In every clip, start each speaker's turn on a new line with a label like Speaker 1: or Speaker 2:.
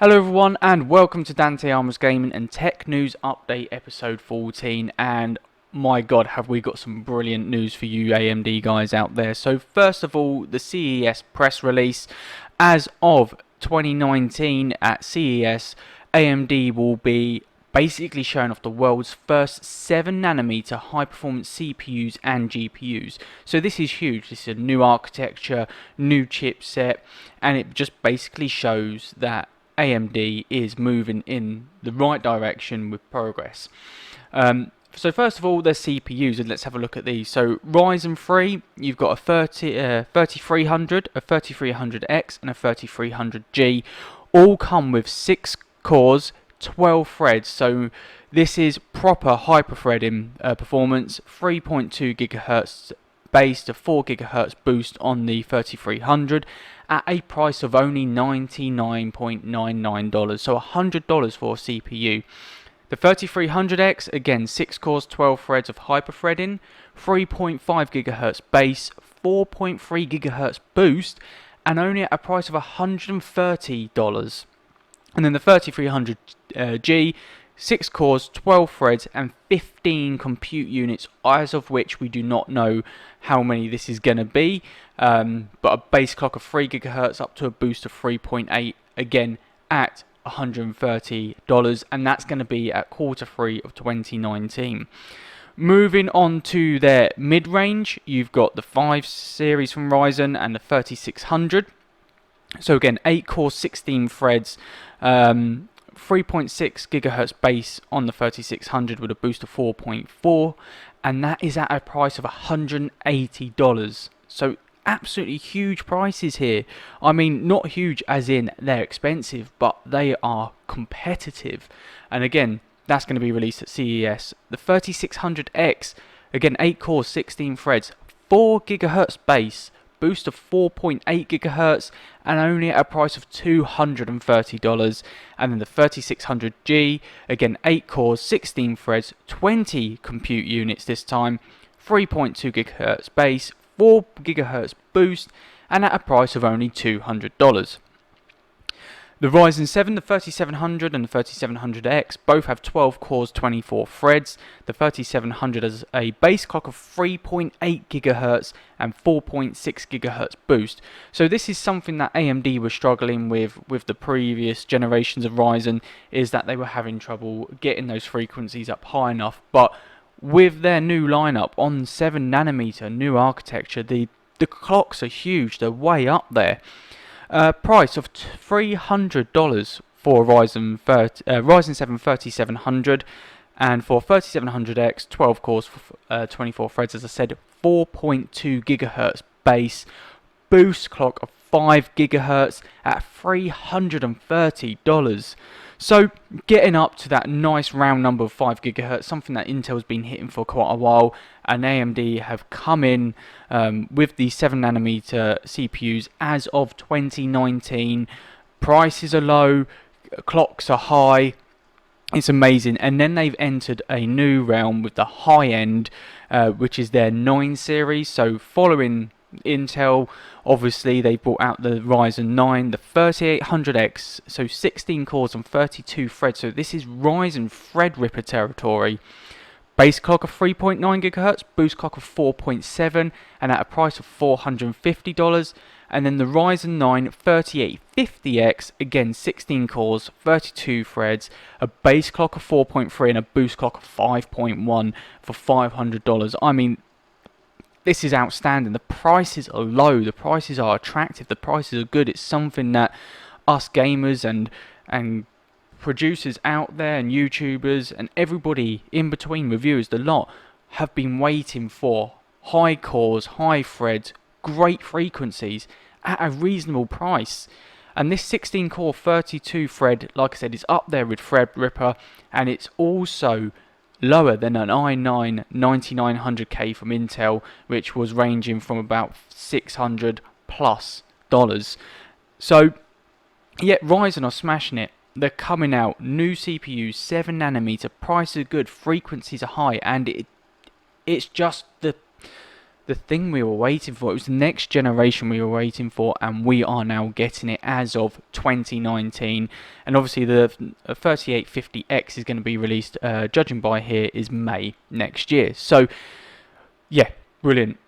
Speaker 1: Hello everyone and welcome to Dante Armours Gaming and Tech News Update episode 14, and my god have we got some brilliant news for you AMD guys out there. So first of all, the CES press release. As of 2019 at CES, AMD will be basically showing off the world's first 7nm high performance CPUs and GPUs. So this is huge. This is a new architecture, new chipset, and it just basically shows that AMD is moving in the right direction with progress. So first of all, there's CPUs, and let's have a look at these. So Ryzen 3, you've got a 3300, a 3300X, and a 3300G. All come with 6 cores, 12 threads. So this is proper hyper-threading performance, 3.2 GHz base to 4 GHz boost on the 3300 at a price of only $99.99, so $100 for a CPU. The 3300X, again 6 cores, 12 threads of hyper-threading, 3.5 GHz base, 4.3 GHz boost, and only at a price of $130. And then the 3300G, 6 cores, 12 threads, and 15 compute units, as of which we do not know how many this is going to be, but a base clock of 3 GHz up to a boost of 3.8, again at $130, and that's going to be at Q3 of 2019. Moving on to their mid-range, you've got the 5 series from Ryzen and the 3600. So again, 8 cores, 16 threads, 3.6 GHz base on the 3600 with a boost of 4.4, and that is at a price of $180. So absolutely huge prices here. I mean, not huge as in they're expensive, but they are competitive. And again, that's going to be released at CES. The 3600X, again 8 cores, 16 threads, 4 GHz base, boost of 4.8 GHz, and only at a price of $230. And then the 3600G, again 8 cores, 16 threads, 20 compute units this time, 3.2 GHz base, 4 GHz boost, and at a price of only $200. The Ryzen 7, the 3700 and the 3700X both have 12 cores, 24 threads. The 3700 has a base clock of 3.8 GHz and 4.6 GHz boost. So this is something that AMD was struggling with the previous generations of Ryzen, is that they were having trouble getting those frequencies up high enough. But with their new lineup on 7nm new architecture, the clocks are huge, they're way up there. Price of $300 for Ryzen 7 3700, and for 3700X, 12 cores, 24 threads, as I said, 4.2 GHz base, boost clock of 5 GHz at $330. So getting up to that nice round number of 5 GHz, something that Intel's been hitting for quite a while, and AMD have come in with the 7nm CPUs as of 2019. Prices are low, clocks are high. It's amazing. And then they've entered a new realm with the high end, which is their 9 series. So following Intel, obviously they brought out the Ryzen 9, the 3800X, so 16 cores and 32 threads. So this is Ryzen Threadripper territory. Base clock of 3.9 GHz, boost clock of 4.7, and at a price of $450. And then the Ryzen 9 3850X, again 16 cores, 32 threads, a base clock of 4.3 and a boost clock of 5.1 for $500. I mean, this is outstanding. The prices are low, the prices are attractive, the prices are good. It's something that us gamers and producers out there and YouTubers and everybody in between, reviewers, the lot, have been waiting for. High cores, high threads, great frequencies at a reasonable price. And this 16 core 32 thread, like I said, is up there with Threadripper, and it's also lower than an i9 9900K from Intel, which was ranging from about $600 plus. So yet Ryzen are smashing it. They're coming out, new CPUs, 7nm, prices are good, frequencies are high, and it's just the the thing we were waiting for. It was the next generation we were waiting for, and we are now getting it as of 2019. And obviously the 3850X is going to be released, judging by here, is May next year. So yeah, brilliant.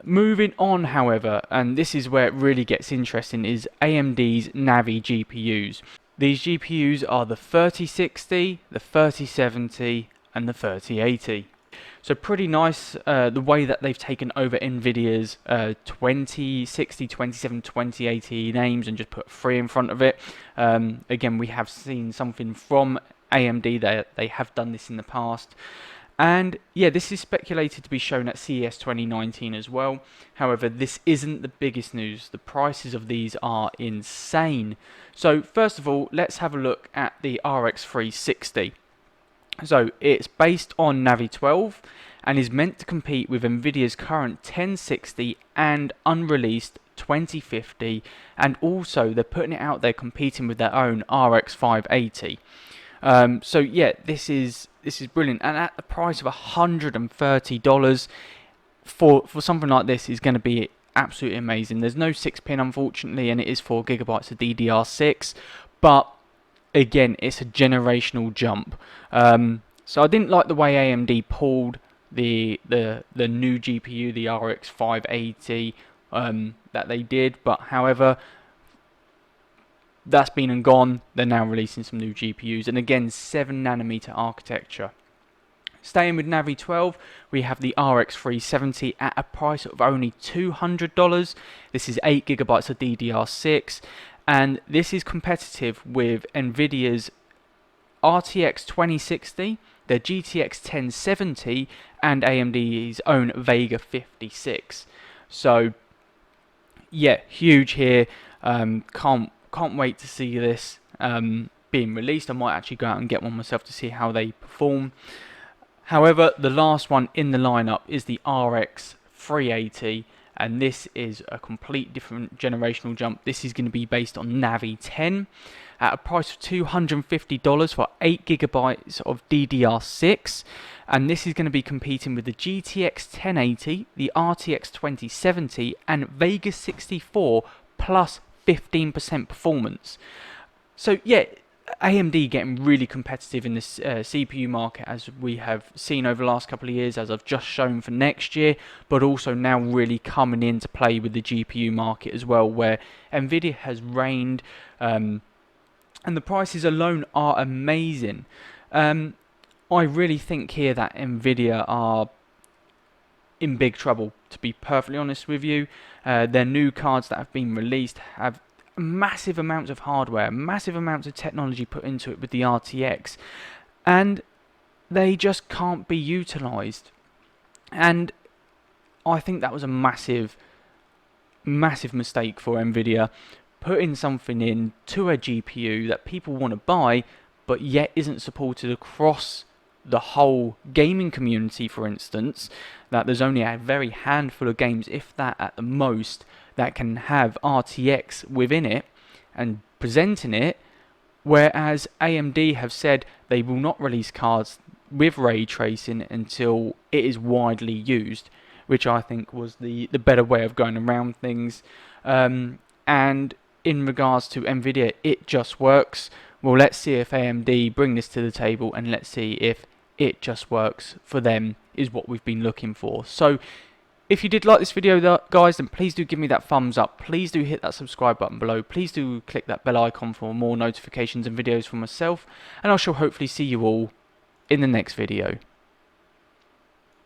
Speaker 1: Moving on, however, and this is where it really gets interesting, is AMD's Navi GPUs. These GPUs are the 3060, the 3070, and the 3080. So pretty nice, the way that they've taken over Nvidia's 2060, 2070, 2080 names and just put 3 in front of it. Again, we have seen something from AMD, they have done this in the past. And yeah, this is speculated to be shown at CES 2019 as well. However, this isn't the biggest news. The prices of these are insane. So first of all, let's have a look at the RX 360. So it's based on Navi 12 and is meant to compete with Nvidia's current 1060 and unreleased 2050, and also they're putting it out there competing with their own RX 580. So yeah, this is brilliant, and at the price of $130 for something like this is going to be absolutely amazing. There's no 6-pin unfortunately, and it is 4 gigabytes of DDR6, but again, it's a generational jump. So I didn't like the way AMD pulled the new GPU, the RX 580, that they did, but however, that's been and gone. They're now releasing some new GPUs, and again, 7nm architecture. Staying with Navi 12, we have the RX 370 at a price of only $200. This is 8 gigabytes of DDR6, and this is competitive with Nvidia's RTX 2060, their GTX 1070, and AMD's own Vega 56. So yeah, huge here. Can't wait to see this being released. I might actually go out and get one myself to see how they perform. However, the last one in the lineup is the RX 380, and this is a complete different generational jump. This is going to be based on Navi 10 at a price of $250 for 8 gigabytes of DDR6, and this is going to be competing with the GTX 1080, the RTX 2070, and Vega 64 plus 15% performance. So yeah, AMD getting really competitive in this CPU market, as we have seen over the last couple of years, as I've just shown for next year, but also now really coming into play with the GPU market as well, where Nvidia has reigned, and the prices alone are amazing. I really think here that Nvidia are in big trouble, to be perfectly honest with you. Their new cards that have been released have massive amounts of hardware, massive amounts of technology put into it with the RTX, and they just can't be utilized. And I think that was a massive mistake for Nvidia, putting something in to a GPU that people want to buy but yet isn't supported across the whole gaming community. For instance, that there's only a very handful of games, if that at the most, that can have RTX within it and presenting it, whereas AMD have said they will not release cards with ray tracing until it is widely used, which I think was the better way of going around things. And in regards to Nvidia, it just works. Well, let's see if AMD bring this to the table, and let's see if it just works for them, is what we've been looking for. So if you did like this video, guys, then please do give me that thumbs up. Please do hit that subscribe button below. Please do click that bell icon for more notifications and videos from myself, and I shall hopefully see you all in the next video.